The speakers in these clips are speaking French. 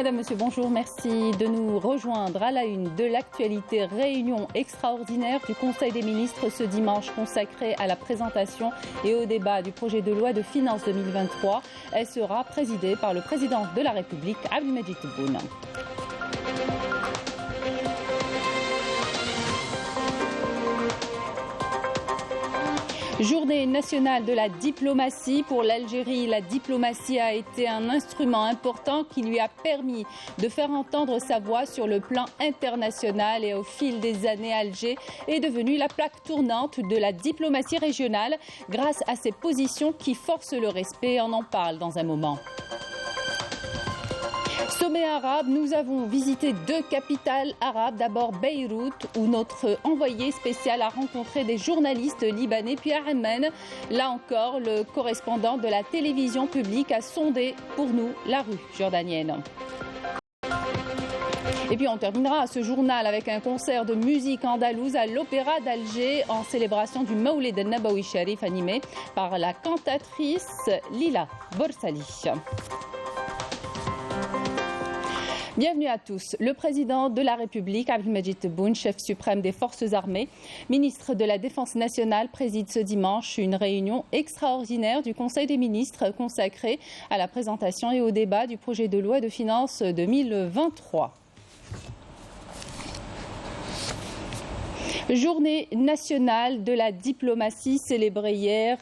Madame, Monsieur, bonjour. Merci de nous rejoindre à la une de l'actualité. Réunion extraordinaire du Conseil des ministres ce dimanche consacrée à la présentation et au débat du projet de loi de finances 2023. Elle sera présidée par le président de la République, Abdelmadjid Tebboune. Journée nationale de la diplomatie. Pour l'Algérie, la diplomatie a été un instrument important qui lui a permis de faire entendre sa voix sur le plan international. Et au fil des années, Alger est devenue la plaque tournante de la diplomatie régionale grâce à ses positions qui forcent le respect. On en parle dans un moment. Sommet arabe, nous avons visité deux capitales arabes. D'abord Beyrouth, où notre envoyé spécial a rencontré des journalistes libanais, puis à Amman. Là encore, le correspondant de la télévision publique a sondé pour nous la rue jordanienne. Et puis on terminera ce journal avec un concert de musique andalouse à l'Opéra d'Alger en célébration du Mawlid al-Nabawi Sharif animé par la cantatrice Lila Borsali. Bienvenue à tous. Le président de la République, Abdelmadjid Tebboune, chef suprême des forces armées, ministre de la Défense nationale, préside ce dimanche une réunion extraordinaire du Conseil des ministres consacrée à la présentation et au débat du projet de loi de finances 2023. Journée nationale de la diplomatie célébrée hier.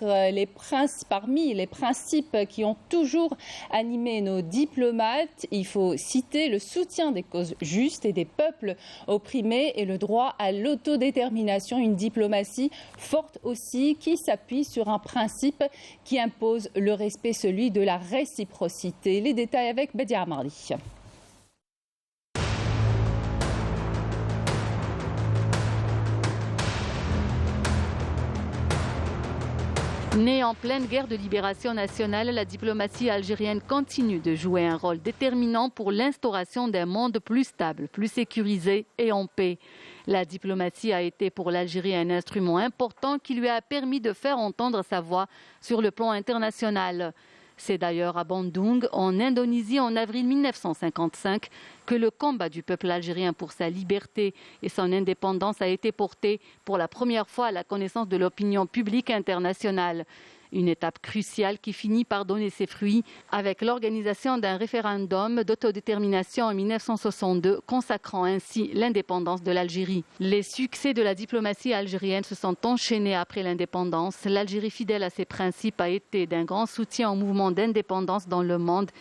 Parmi les principes qui ont toujours animé nos diplomates, il faut citer le soutien des causes justes et des peuples opprimés et le droit à l'autodétermination. Une diplomatie forte aussi qui s'appuie sur un principe qui impose le respect, celui de la réciprocité. Les détails avec Bedia Amarli. Née en pleine guerre de libération nationale, la diplomatie algérienne continue de jouer un rôle déterminant pour l'instauration d'un monde plus stable, plus sécurisé et en paix. La diplomatie a été pour l'Algérie un instrument important qui lui a permis de faire entendre sa voix sur le plan international. C'est d'ailleurs à Bandung, en Indonésie, en avril 1955, que le combat du peuple algérien pour sa liberté et son indépendance a été porté pour la première fois à la connaissance de l'opinion publique internationale. Une étape cruciale qui finit par donner ses fruits avec l'organisation d'un référendum d'autodétermination en 1962, consacrant ainsi l'indépendance de l'Algérie. Les succès de la diplomatie algérienne se sont enchaînés après l'indépendance. L'Algérie, fidèle à ses principes, a été d'un grand soutien au mouvement d'indépendance dans le monde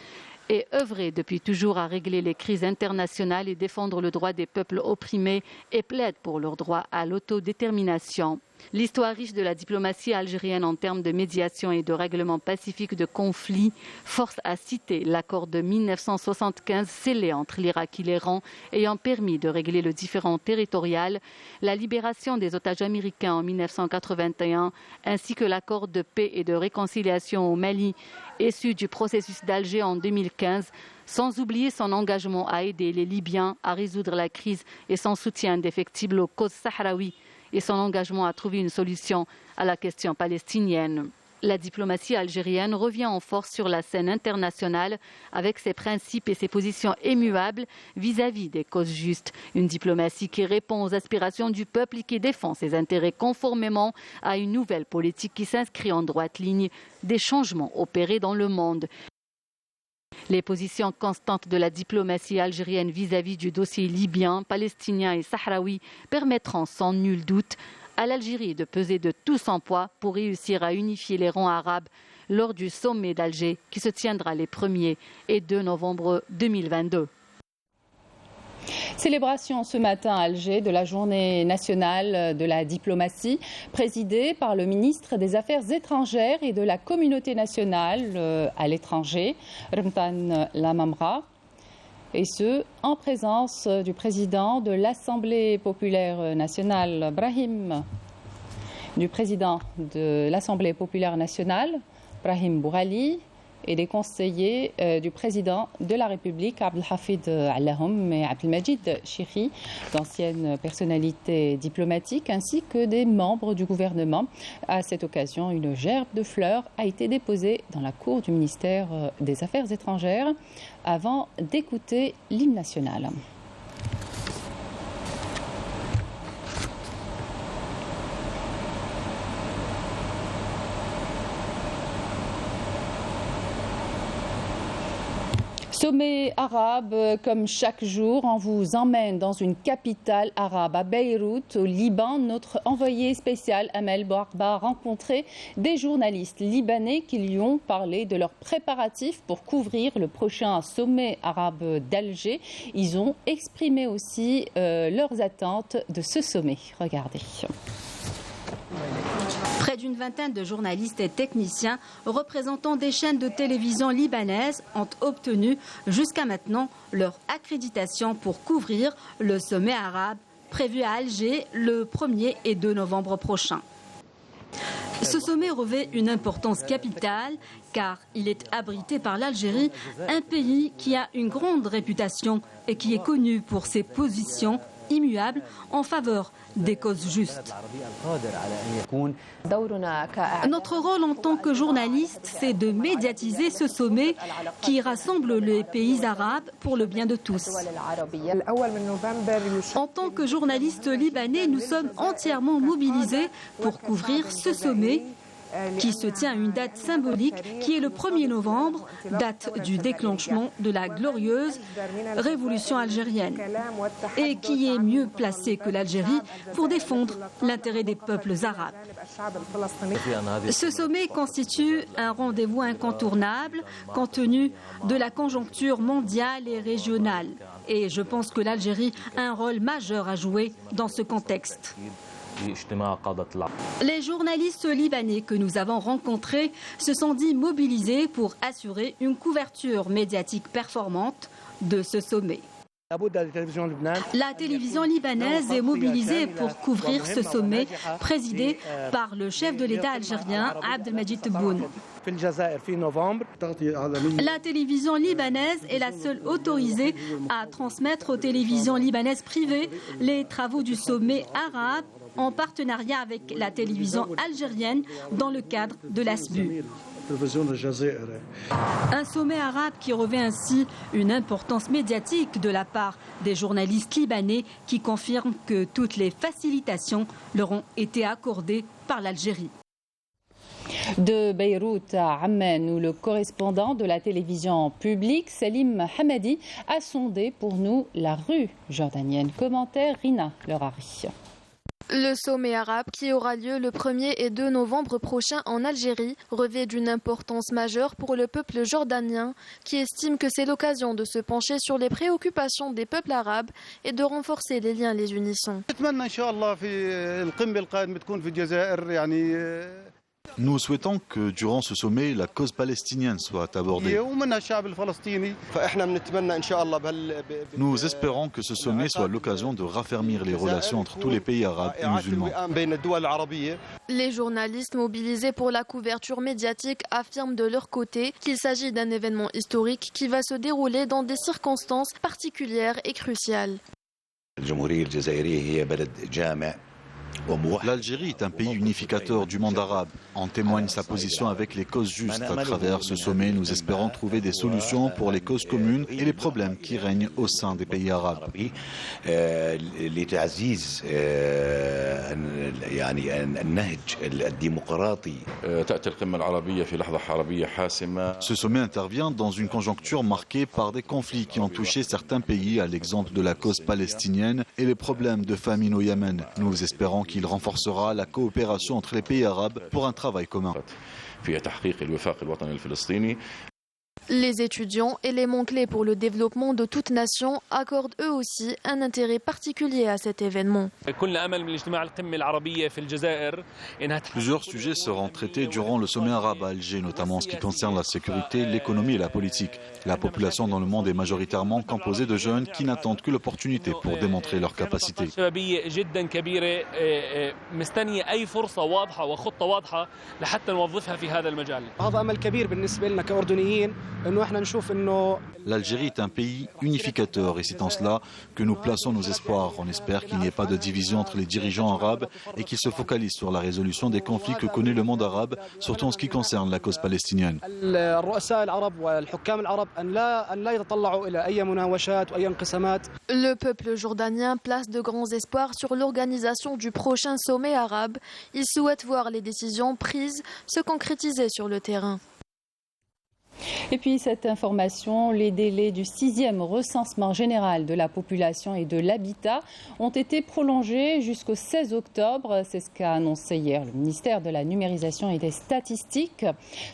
et œuvré depuis toujours à régler les crises internationales et défendre le droit des peuples opprimés et plaide pour leur droit à l'autodétermination. L'histoire riche de la diplomatie algérienne en termes de médiation et de règlement pacifique de conflits force à citer l'accord de 1975 scellé entre l'Irak et l'Iran ayant permis de régler le différend territorial, la libération des otages américains en 1981 ainsi que l'accord de paix et de réconciliation au Mali issu du processus d'Alger en 2015, sans oublier son engagement à aider les Libyens à résoudre la crise et son soutien indéfectible aux causes sahraouies et son engagement à trouver une solution à la question palestinienne. La diplomatie algérienne revient en force sur la scène internationale avec ses principes et ses positions immuables vis-à-vis des causes justes. Une diplomatie qui répond aux aspirations du peuple et qui défend ses intérêts conformément à une nouvelle politique qui s'inscrit en droite ligne des changements opérés dans le monde. Les positions constantes de la diplomatie algérienne vis-à-vis du dossier libyen, palestinien et sahraoui permettront sans nul doute à l'Algérie de peser de tout son poids pour réussir à unifier les rangs arabes lors du sommet d'Alger qui se tiendra les 1er et 2 novembre 2022. Célébration ce matin à Alger de la journée nationale de la diplomatie, présidée par le ministre des Affaires étrangères et de la communauté nationale à l'étranger, Ramtan Lamamra, et ce, en présence du président de l'Assemblée populaire nationale, du président de l'Assemblée populaire nationale, Brahim Bourali, et les conseillers du président de la République, Abdelhafid Allahoum et Abdelmajid Chikhi, d'anciennes personnalités diplomatiques, ainsi que des membres du gouvernement. À cette occasion, une gerbe de fleurs a été déposée dans la cour du ministère des Affaires étrangères avant d'écouter l'hymne national. Sommet arabe, comme chaque jour, on vous emmène dans une capitale arabe, à Beyrouth, au Liban. Notre envoyé spécial, Amel Bouarba, a rencontré des journalistes libanais qui lui ont parlé de leurs préparatifs pour couvrir le prochain sommet arabe d'Alger. Ils ont exprimé aussi leurs attentes de ce sommet. Regardez. Près d'une vingtaine de journalistes et techniciens représentant des chaînes de télévision libanaises ont obtenu jusqu'à maintenant leur accréditation pour couvrir le sommet arabe prévu à Alger le 1er et 2 novembre prochain. Ce sommet revêt une importance capitale car il est abrité par l'Algérie, un pays qui a une grande réputation et qui est connu pour ses positions immuable en faveur des causes justes. Notre rôle en tant que journaliste, c'est de médiatiser ce sommet qui rassemble les pays arabes pour le bien de tous. En tant que journalistes libanais, nous sommes entièrement mobilisés pour couvrir ce sommet qui se tient à une date symbolique qui est le 1er novembre, date du déclenchement de la glorieuse révolution algérienne, et qui est mieux placé que l'Algérie pour défendre l'intérêt des peuples arabes. Ce sommet constitue un rendez-vous incontournable compte tenu de la conjoncture mondiale et régionale. Et je pense que l'Algérie a un rôle majeur à jouer dans ce contexte. Les journalistes libanais que nous avons rencontrés se sont dit mobilisés pour assurer une couverture médiatique performante de ce sommet. La télévision libanaise est mobilisée pour couvrir ce sommet présidé par le chef de l'État algérien, Abdelmajid Tebboune. La télévision libanaise est la seule autorisée à transmettre aux télévisions libanaises privées les travaux du sommet arabe en partenariat avec la télévision algérienne dans le cadre de l'ASBU. Un sommet arabe qui revêt ainsi une importance médiatique de la part des journalistes libanais qui confirment que toutes les facilitations leur ont été accordées par l'Algérie. De Beyrouth à Amman, où le correspondant de la télévision publique, Salim Hamadi, a sondé pour nous la rue jordanienne. Commentaire Rina Lerari. Le sommet arabe qui aura lieu le 1er et 2 novembre prochain en Algérie revêt d'une importance majeure pour le peuple jordanien qui estime que c'est l'occasion de se pencher sur les préoccupations des peuples arabes et de renforcer les liens les unissant. Nous souhaitons que durant ce sommet, la cause palestinienne soit abordée. Nous espérons que ce sommet soit l'occasion de raffermir les relations entre tous les pays arabes et musulmans. Les journalistes mobilisés pour la couverture médiatique affirment de leur côté qu'il s'agit d'un événement historique qui va se dérouler dans des circonstances particulières et cruciales. L'Algérie est un pays unificateur du monde arabe. En témoigne sa position avec les causes justes. À travers ce sommet, nous espérons trouver des solutions pour les causes communes et les problèmes qui règnent au sein des pays arabes. Ce sommet intervient dans une conjoncture marquée par des conflits qui ont touché certains pays, à l'exemple de la cause palestinienne et les problèmes de famine au Yémen. Nous espérons qu'il renforcera la coopération entre les pays arabes pour un travail commun. Les étudiants, éléments clés pour le développement de toute nation, accordent eux aussi un intérêt particulier à cet événement. Plusieurs sujets seront traités durant le sommet arabe à Alger, notamment en ce qui concerne la sécurité, l'économie et la politique. La population dans le monde est majoritairement composée de jeunes qui n'attendent que l'opportunité pour démontrer leurs capacités. L'Algérie est un pays unificateur et c'est en cela que nous plaçons nos espoirs. On espère qu'il n'y ait pas de division entre les dirigeants arabes et qu'ils se focalisent sur la résolution des conflits que connaît le monde arabe, surtout en ce qui concerne la cause palestinienne. Le peuple jordanien place de grands espoirs sur l'organisation du prochain sommet arabe. Il souhaite voir les décisions prises se concrétiser sur le terrain. Et puis cette information, les délais du 6e recensement général de la population et de l'habitat ont été prolongés jusqu'au 16 octobre. C'est ce qu'a annoncé hier le ministère de la Numérisation et des Statistiques.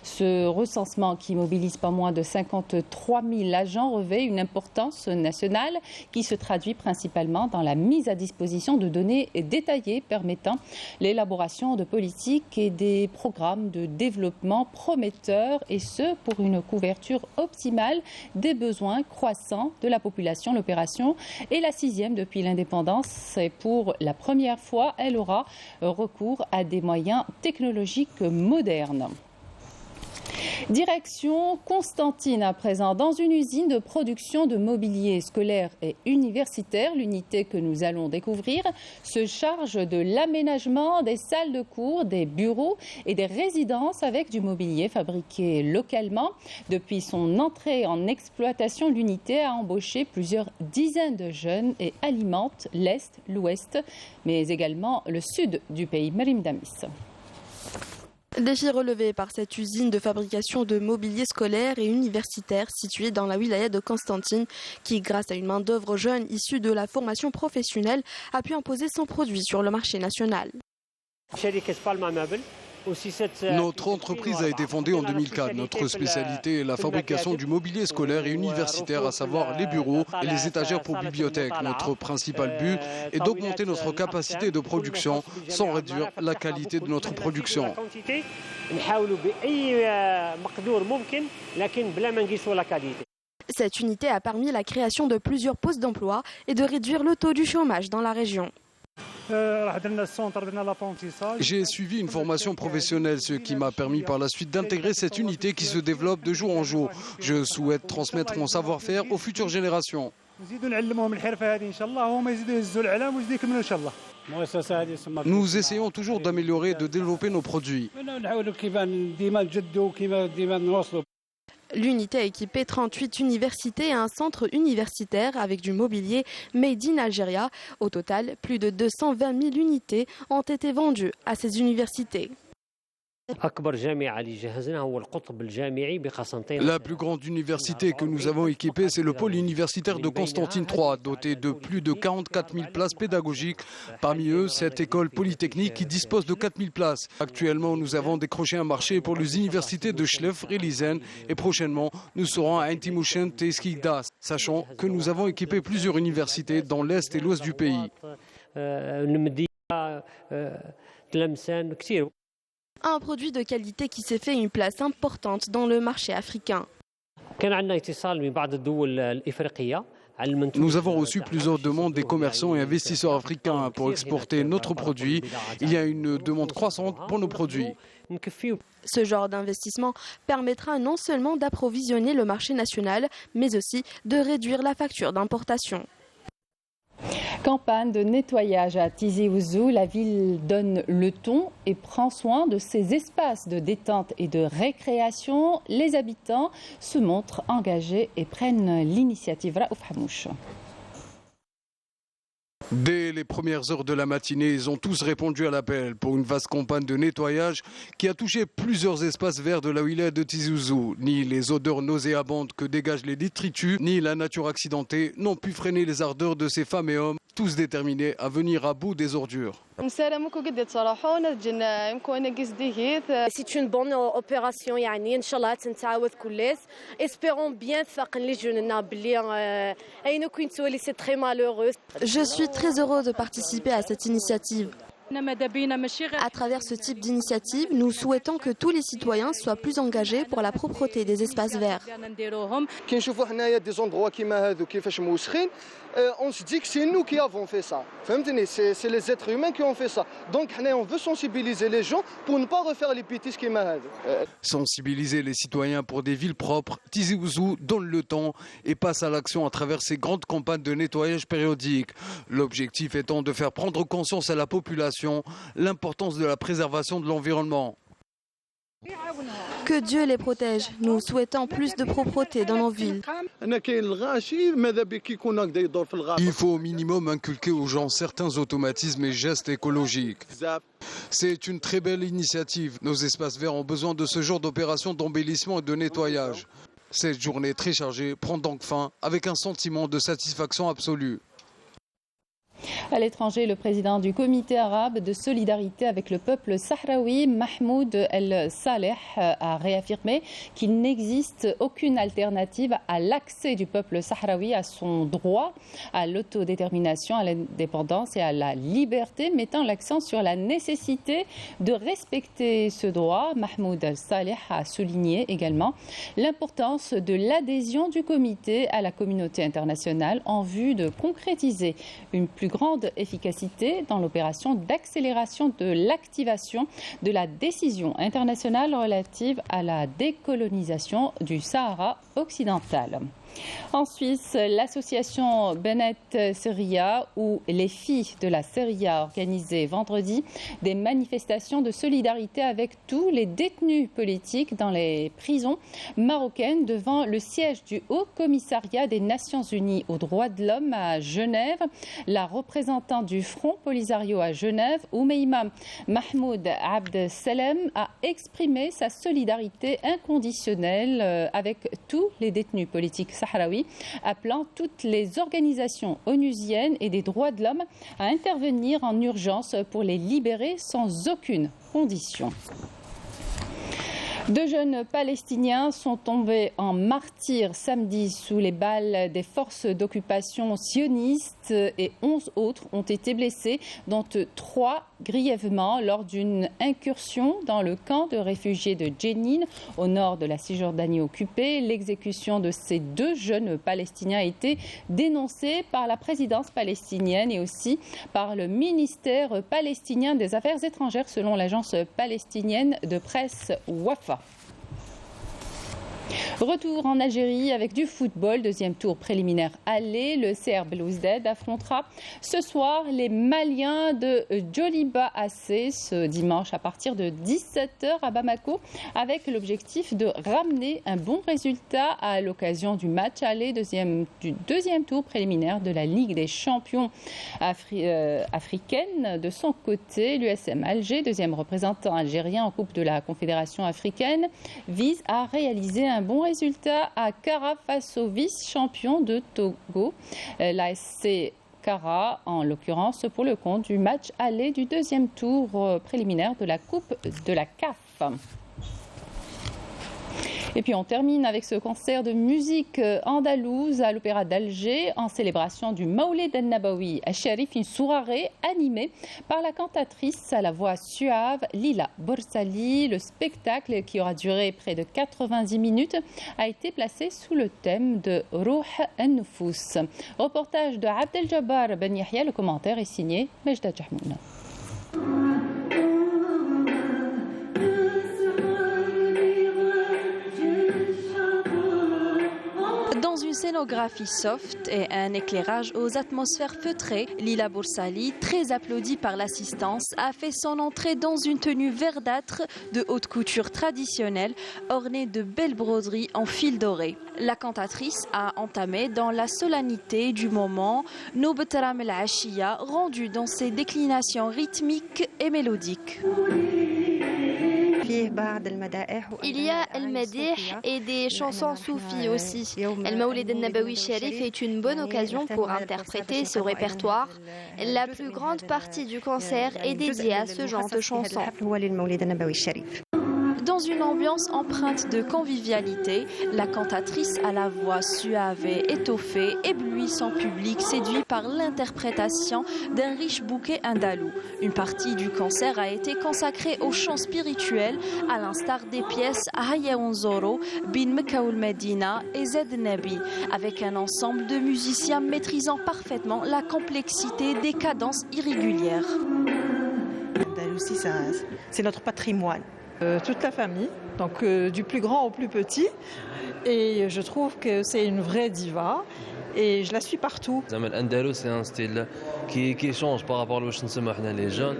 Ce recensement qui mobilise pas moins de 53 000 agents revêt une importance nationale qui se traduit principalement dans la mise à disposition de données détaillées permettant l'élaboration de politiques et des programmes de développement prometteurs et ce pour une couverture optimale des besoins croissants de la population. L'opération est la 6e depuis l'indépendance et pour la première fois, elle aura recours à des moyens technologiques modernes. Direction Constantine à présent, dans une usine de production de mobilier scolaire et universitaire. L'unité que nous allons découvrir se charge de l'aménagement des salles de cours, des bureaux et des résidences avec du mobilier fabriqué localement. Depuis son entrée en exploitation, l'unité a embauché plusieurs dizaines de jeunes et alimente l'Est, l'Ouest, mais également le Sud du pays. Marim Damis. Défi relevé par cette usine de fabrication de mobilier scolaire et universitaire située dans la wilaya de Constantine qui, grâce à une main-d'œuvre jeune issue de la formation professionnelle, a pu imposer son produit sur le marché national. Notre entreprise a été fondée en 2004. Notre spécialité est la fabrication du mobilier scolaire et universitaire, à savoir les bureaux et les étagères pour bibliothèques. Notre principal but est d'augmenter notre capacité de production sans réduire la qualité de notre production. Cette unité a permis la création de plusieurs postes d'emploi et de réduire le taux du chômage dans la région. J'ai suivi une formation professionnelle, ce qui m'a permis par la suite d'intégrer cette unité qui se développe de jour en jour. Je souhaite transmettre mon savoir-faire aux futures générations. Nous essayons toujours d'améliorer et de développer nos produits. L'unité a équipé 38 universités et un centre universitaire avec du mobilier Made in Algeria. Au total, plus de 220 000 unités ont été vendues à ces universités. La plus grande université que nous avons équipée, c'est le pôle universitaire de Constantine III, doté de plus de 44 000 places pédagogiques. Parmi eux, cette école polytechnique qui dispose de 4 000 places. Actuellement, nous avons décroché un marché pour les universités de Schlef et Lizen et prochainement, nous serons à Intimouchen et Skikda, sachant que nous avons équipé plusieurs universités dans l'est et l'ouest du pays. Un produit de qualité qui s'est fait une place importante dans le marché africain. Nous avons reçu plusieurs demandes des commerçants et investisseurs africains pour exporter notre produit. Il y a une demande croissante pour nos produits. Ce genre d'investissement permettra non seulement d'approvisionner le marché national, mais aussi de réduire la facture d'importation. Campagne de nettoyage à Tizi Ouzou, la ville donne le ton et prend soin de ses espaces de détente et de récréation. Les habitants se montrent engagés et prennent l'initiative. Raouf Hamouche. Dès les premières heures de la matinée, ils ont tous répondu à l'appel pour une vaste campagne de nettoyage qui a touché plusieurs espaces verts de la wilaya de Tizi Ouzou. Ni les odeurs nauséabondes que dégagent les détritus, ni la nature accidentée n'ont pu freiner les ardeurs de ces femmes et hommes, tous déterminés à venir à bout des ordures. C'est une bonne opération يعني إن شاء الله تنتعاود كلش. Espérons bien تفاقن لي جوننا بلي أينو كنت تولي c'est très malheureux. Je suis très heureux de participer à cette initiative. À travers ce type d'initiative, nous souhaitons que tous les citoyens soient plus engagés pour la propreté des espaces verts. On se dit que c'est nous qui avons fait ça. C'est les êtres humains qui ont fait ça. Donc on veut sensibiliser les gens pour ne pas refaire les bêtises qui m'aident. Sensibiliser les citoyens pour des villes propres, Tizi Ouzou donne le temps et passe à l'action à travers ces grandes campagnes de nettoyage périodique. L'objectif étant de faire prendre conscience à la population l'importance de la préservation de l'environnement. Que Dieu les protège. Nous souhaitons plus de propreté dans nos villes. Il faut au minimum inculquer aux gens certains automatismes et gestes écologiques. C'est une très belle initiative. Nos espaces verts ont besoin de ce genre d'opération d'embellissement et de nettoyage. Cette journée très chargée prend donc fin avec un sentiment de satisfaction absolue. À l'étranger, le président du comité arabe de solidarité avec le peuple sahraoui, Mahmoud El-Saleh, a réaffirmé qu'il n'existe aucune alternative à l'accès du peuple sahraoui à son droit à l'autodétermination, à l'indépendance et à la liberté, mettant l'accent sur la nécessité de respecter ce droit. Mahmoud El-Saleh a souligné également l'importance de l'adhésion du comité à la communauté internationale en vue de concrétiser une plus grande efficacité dans l'opération d'accélération de l'activation de la décision internationale relative à la décolonisation du Sahara occidental. En Suisse, l'association Bennett Seria, où les filles de la Seria organisé vendredi des manifestations de solidarité avec tous les détenus politiques dans les prisons marocaines devant le siège du Haut Commissariat des Nations Unies aux droits de l'homme à Genève. La représentante du Front Polisario à Genève, Oumeima Mahmoud Abd Salem, a exprimé sa solidarité inconditionnelle avec tous les détenus politiques sahraouis, appelant toutes les organisations onusiennes et des droits de l'homme à intervenir en urgence pour les libérer sans aucune condition. 2 jeunes Palestiniens sont tombés en martyrs samedi sous les balles des forces d'occupation sionistes et 11 autres ont été blessés, dont 3 grièvement lors d'une incursion dans le camp de réfugiés de Jenin, au nord de la Cisjordanie occupée. L'exécution de ces 2 jeunes Palestiniens a été dénoncée par la présidence palestinienne et aussi par le ministère palestinien des Affaires étrangères, selon l'agence palestinienne de presse Wafa. Retour en Algérie avec du football, 2e tour préliminaire aller. Le CR Belouizdad affrontera ce soir les Maliens de Djoliba AC ce dimanche à partir de 17h à Bamako, avec l'objectif de ramener un bon résultat à l'occasion du match aller du 2e tour préliminaire de la Ligue des champions africaine. De son côté, l'USM Alger, 2e représentant algérien en Coupe de la Confédération africaine, vise à réaliser un bon résultat à Kara face au vice-champion de Togo, l'ASC Kara, en l'occurrence pour le compte du match aller du 2e tour préliminaire de la Coupe de la CAF. Et puis on termine avec ce concert de musique andalouse à l'Opéra d'Alger en célébration du Maoulid al-Nabawi al-Sharif, une soirée animée par la cantatrice à la voix suave Lila Borsali. Le spectacle, qui aura duré près de 90 minutes, a été placé sous le thème de Rouh al-Nufus. Reportage de Abdel Jabbar Ben Yahya, le commentaire est signé Mejda Jahmouna. Une scénographie soft et un éclairage aux atmosphères feutrées, Lila Borsali, très applaudie par l'assistance, a fait son entrée dans une tenue verdâtre de haute couture traditionnelle, ornée de belles broderies en fil doré. La cantatrice a entamé dans la solennité du moment Nobetaram el-Ashiya, rendue dans ses déclinations rythmiques et mélodiques. Il y a El Madih et des chansons soufis aussi. El Maoulid al-Nabawi Sharif est une bonne occasion pour interpréter ce répertoire. La plus grande partie du concert est dédiée à ce genre de chansons. Dans une ambiance empreinte de convivialité, la cantatrice à la voix suave et étoffée éblouit son public séduit par l'interprétation d'un riche bouquet andalou. Une partie du concert a été consacrée au chant spirituel, à l'instar des pièces Hayaoun Zoro, Bin Mekaoul Medina et Zed Nabi, avec un ensemble de musiciens maîtrisant parfaitement la complexité des cadences irrégulières. L'Andalousie, c'est notre patrimoine. Toute la famille, donc du plus grand au plus petit, et je trouve que c'est une vraie diva et je la suis partout. L'Andalou, c'est un style qui change par rapport à ce les jeunes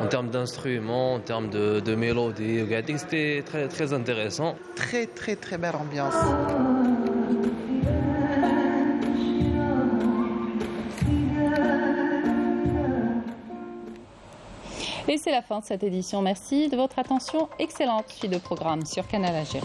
en termes d'instruments, en termes de mélodie. C'était très, très intéressant. Très très très belle ambiance. Et c'est la fin de cette édition. Merci de votre attention. Excellente suite de programme sur Canal Algérie.